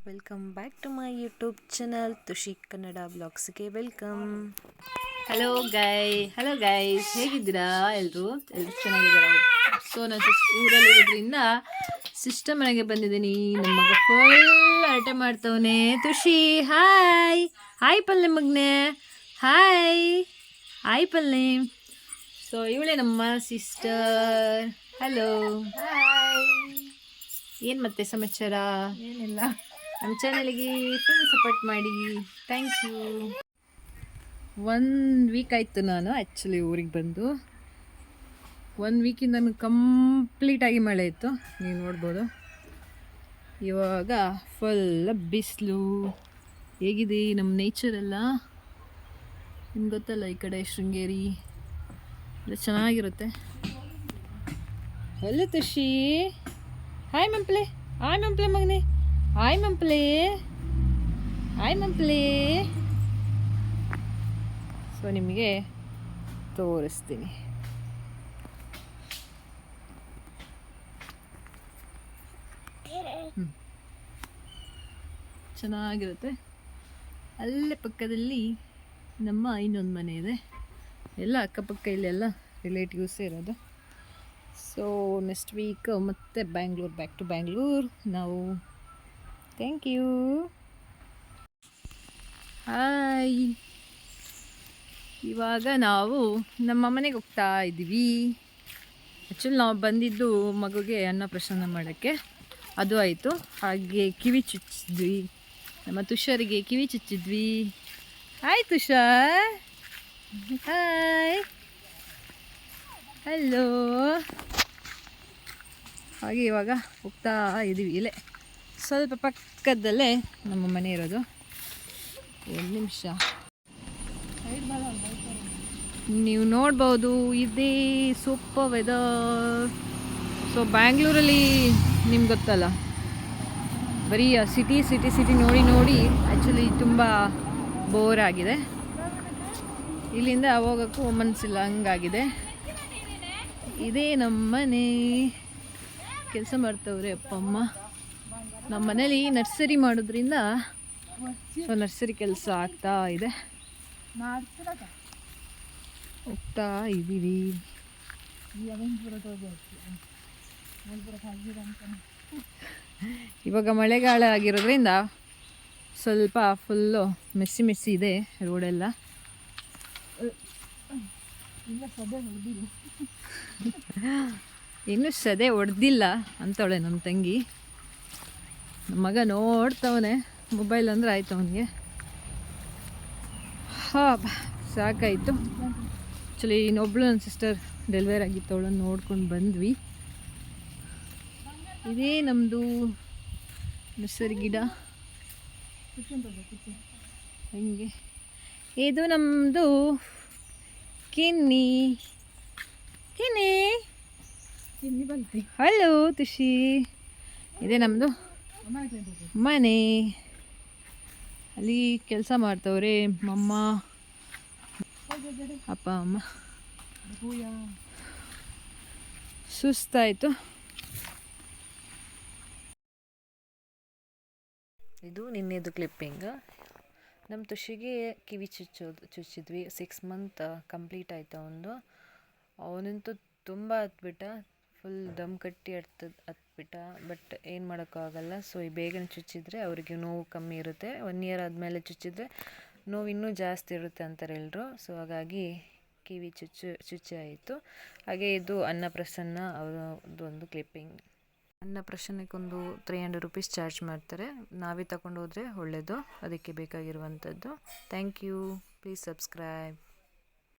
Welcome back to my YouTube channel Tushi Kannada ಬ್ಲಾಗ್ಸ್ಗೆ welcome. Hello guys, ಹೇಗಿದ್ದೀರಾ? ಎಲ್ಲರೂ ಚೆನ್ನಾಗಿದ್ದೀರಾ? ಸೊ ನಾನು ಊರಲ್ಲಿರೋದ್ರಿಂದ ಸಿಸ್ಟರ್ ಮನೆಗೆ ಬಂದಿದ್ದೀನಿ. ನಮ್ಮ ಮಗ ಫುಲ್ ಹರಟೆ ಮಾಡ್ತವನೆ. ತುಷಿ ಹಾಯ್ ಹಾಯ್ ಪಲ್ಲೆ ಮಗನೆ, ಹಾಯ್ ಪಲ್ಲೆ. ಸೊ ಇವಳೇ ನಮ್ಮ ಸಿಸ್ಟರ್. ಹಲೋ ಏನು ಮತ್ತೆ ಸಮಾಚಾರ? ಏನಿಲ್ಲ, ನಮ್ಮ ಚಾನಲ್ಗೆ ಫುಲ್ ಸಪೋರ್ಟ್ ಮಾಡಿ, ಥ್ಯಾಂಕ್ ಯು. 1 ವೀಕ್ ಆಯಿತು ನಾನು ಆ್ಯಕ್ಚುಲಿ ಊರಿಗೆ ಬಂದು. 1 ವೀಕಿಂದ ನಾನು ಕಂಪ್ಲೀಟಾಗಿ ಮಳೆ ಇತ್ತು, ನೀವು ನೋಡ್ಬೋದು. ಇವಾಗ ಫುಲ್ ಬಿಸಿಲು. ಹೇಗಿದೆ ನಮ್ಮ ನೇಚರೆಲ್ಲ ನಿಮ್ಗೆ ಗೊತ್ತಲ್ಲ, ಈ ಕಡೆ ಶೃಂಗೇರಿ ಎಲ್ಲ ಚೆನ್ನಾಗಿರುತ್ತೆ. ಎಲ್ಲ ತುಷಿ ಹಾಯ್ ಮಂಪ್ಲೆ ಮಗನೆ, ಹಾಯ್ ಮಂಪ್ಲೆ. ಸೊ ನಿಮಗೆ ತೋರಿಸ್ತೀನಿ. ಚೆನ್ನಾಗಿರುತ್ತೆ. ಅಲ್ಲೇ ಪಕ್ಕದಲ್ಲಿ ನಮ್ಮ ಇನ್ನೊಂದು ಮನೆ ಇದೆ. ಎಲ್ಲ ಅಕ್ಕಪಕ್ಕ ಇಲ್ಲೆಲ್ಲ ರಿಲೇಟಿವ್ಸೇ ಇರೋದು. ಸೊ ನೆಕ್ಸ್ಟ್ ವೀಕ್ ಮತ್ತೆ ಬ್ಯಾಕ್ ಟು ಬ್ಯಾಂಗ್ಳೂರ್ ನಾವು. Thank you. ಹಾಯ್, ಇವಾಗ ನಾವು ನಮ್ಮ ಮನೆಗೆ ಹೋಗ್ತಾ ಇದ್ದೀವಿ. ಆ್ಯಕ್ಚುಲಿ ನಾವು ಬಂದಿದ್ದು ಮಗುಗೆ ಅನ್ನಪ್ರಾಶನ ಮಾಡೋಕ್ಕೆ, ಅದು ಆಯಿತು. ಹಾಗೆ ಕಿವಿ ಚುಚ್ಚಿದ್ವಿ, ನಮ್ಮ ತುಷಾರಿಗೆ ಕಿವಿ ಚುಚ್ಚಿದ್ವಿ. Hi Tushar, hi, hello. ಹಾಗೆ ಇವಾಗ ಹೋಗ್ತಾ ಇದ್ದೀವಿ. ಇಲ್ಲೇ ಸ್ವಲ್ಪ ಪಕ್ಕದಲ್ಲೇ ನಮ್ಮ ಮನೆ ಇರೋದು. 1 ನಿಮಿಷ ನೀವು ನೋಡ್ಬೋದು, ಇದೇ ಸೂಪರ್ ವೆದರ್. ಸೊ ಬ್ಯಾಂಗ್ಳೂರಲ್ಲಿ ನಿಮ್ಗೆ ಗೊತ್ತಲ್ಲ, ಬರೀ ಸಿಟಿ ನೋಡಿ ಆ್ಯಕ್ಚುಲಿ ತುಂಬ ಬೋರ್ ಆಗಿದೆ. ಇಲ್ಲಿಂದ ಹೋಗೋಕ್ಕೂ ಮನಸ್ಸಿಲ್ಲ, ಹಂಗಾಗಿದೆ. ಇದೇ ನಮ್ಮ ಮನೆ. ಕೆಲಸ ಮಾಡ್ತವ್ರೆ ಅಪ್ಪ ಅಮ್ಮ. ನಮ್ಮ ಮನೇಲಿ ನರ್ಸರಿ ಮಾಡೋದ್ರಿಂದ ಸೊ ನರ್ಸರಿ ಕೆಲಸ ಆಗ್ತಾ ಇದೆ. ಹೋಗ್ತಾ ಇದ್ದೀವಿ. ಇವಾಗ ಮಳೆಗಾಲ ಆಗಿರೋದ್ರಿಂದ ಸ್ವಲ್ಪ ಫುಲ್ಲು ಮೆಸ್ಸಿ ಇದೆ ರೋಡೆಲ್ಲ. ಇನ್ನೂ ಸದೆ ಹೊಡೆದಿಲ್ಲ ಅಂತವಳೆ ನಮ್ಮ ತಂಗಿ. ನಮ್ಮ ಮಗ ನೋಡ್ತವನೆ ಮೊಬೈಲ್ ಅಂದರೆ ಆಯಿತು ಅವನಿಗೆ. ಸಾಕಾಯಿತು. ಆ್ಯಕ್ಚುಲಿ ಇನ್ನೊಬ್ಳು ನನ್ನ ಸಿಸ್ಟರ್ ಡೆಲಿವರಿ ಆಗಿತ್ತು, ಅವಳನ್ನು ನೋಡ್ಕೊಂಡು ಬಂದ್ವಿ. ಇದೇ ನಮ್ಮದು ನರ್ಸರಿ ಗಿಡ. ಹಂಗೆ ಇದು ನಮ್ಮದು ಕಿನ್ನಿ ಬಂತು. ಹಲೋ ತುಷಿ, ಇದೇ ನಮ್ಮದು ಮನೆ. ಅಲ್ಲಿ ಕೆಲಸ ಮಾಡ್ತವ್ರೆ ಮಮ್ಮ, ಅಪ್ಪ ಅಮ್ಮ. ಸುಸ್ತಾಯಿತು. ಇದು ನಿನ್ನೆದು ಕ್ಲಿಪ್ಪಿಂಗ್. ನಮ್ಮ ತುಷಿಗೆ ಕಿವಿ ಚುಚ್ಚಿದ್ವಿ. 6 ಮಂತ್ ಕಂಪ್ಲೀಟ್ ಆಯಿತು ಅವನದು. ಅವನಂತೂ ತುಂಬ ಹತ್ಬಿಟ್ಟ, ಫುಲ್ ದಮ್ ಕಟ್ಟಿ ಹತ್ಬಿಟ್ಟ. ಬಟ್ ಏನು ಮಾಡೋಕ್ಕಾಗಲ್ಲ. ಸೊ ಈ ಬೇಗನೆ ಚುಚ್ಚಿದ್ರೆ ಅವರಿಗೆ ನೋವು ಕಮ್ಮಿ ಇರುತ್ತೆ. 1 ಇಯರ್ ಆದಮೇಲೆ ಚುಚ್ಚಿದ್ರೆ ನೋವು ಇನ್ನೂ ಜಾಸ್ತಿ ಇರುತ್ತೆ ಅಂತಾರೆ ಎಲ್ಲರೂ. ಸೊ ಹಾಗಾಗಿ ಕಿವಿ ಚುಚ್ಚಿ ಆಯಿತು. ಹಾಗೆ ಇದು ಅನ್ನಪ್ರಸನ್ನ ಅವರದ್ದು ಒಂದು ಕ್ಲಿಪ್ಪಿಂಗ್. ಅನ್ನಪ್ರಸನ್ನಕ್ಕೊಂದು 300 ರೂಪೀಸ್ ಚಾರ್ಜ್ ಮಾಡ್ತಾರೆ. ನಾವೇ ತಗೊಂಡು ಹೋದರೆ ಒಳ್ಳೆಯದು, ಅದಕ್ಕೆ ಬೇಕಾಗಿರುವಂಥದ್ದು. Thank you, please subscribe.